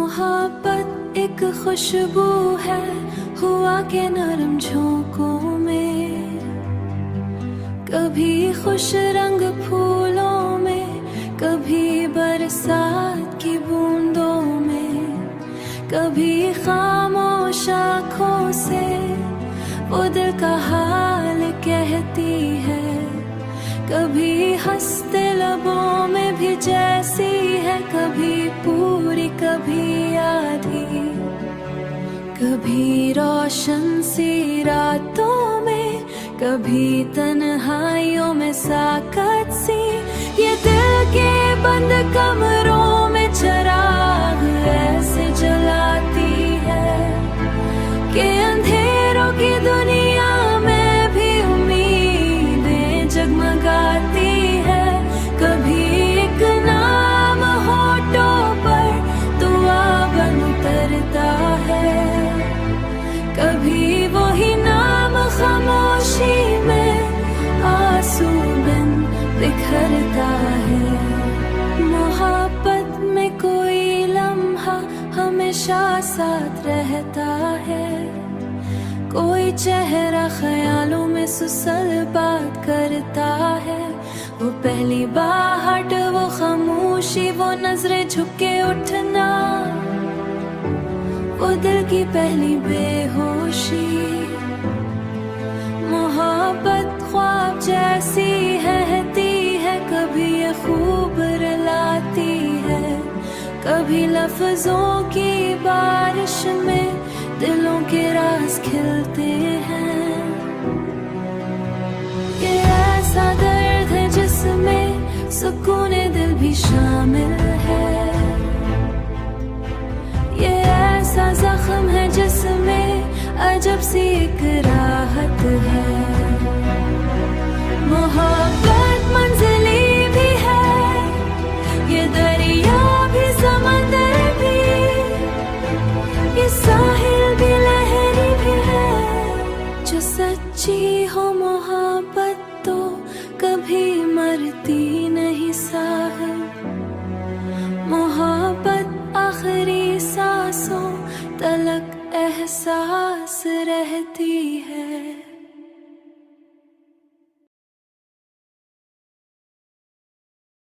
मोहब्बत एक खुशबू है हुआ के नरम झोंकों में, कभी खुश रंग फूलों में, कभी बरसात की बूंदों में, कभी खामोश आँखों से वो दिल का हाल कहती है, कभी हंसते लबों में भी जैसी है, कभी पूरी कभी आधी, कभी रोशन सी रातों में, कभी तन्हाइयों में साकत सी। ये दिल के बंद कमरों में चिराग ऐसे जलाती है कि अंधेरों की दुनिया में भी उम्मीदें जगमगाती है। कभी एक नाम होठों पर दुआ बन उतरता है, कभी वही नाम खामोशी में आंसू बिन बिखरता है। मोहब्बत में कोई लम्हा हमेशा साथ रहता है, कोई चेहरा ख्यालों में सुसल बात करता है। वो पहली बाहट, वो खामोशी, वो नजरें झुके उठना, वो दिल की पहली बेहोशी। मोहब्बत ख्वाब जैसी रहती है, कभी ये खूब रुलाती है, कभी लफ्जों की बारिश में दिलों के राज खिलते हैं। ये ऐसा दर्द है जिसमें सुकून दिल भी शामिल है, ये ऐसा जख्म है जिसमें अजब सी एक राहत है। मोहब्बत मंजिली भी है, ये दरिया भी समंदर भी, ये साहिल भी लहरी भी है। जो सच्ची हो मोहब्बत तो कभी मरती नहीं साहिब, मोहब्बत आखिरी सांसों तलक एहसास रहती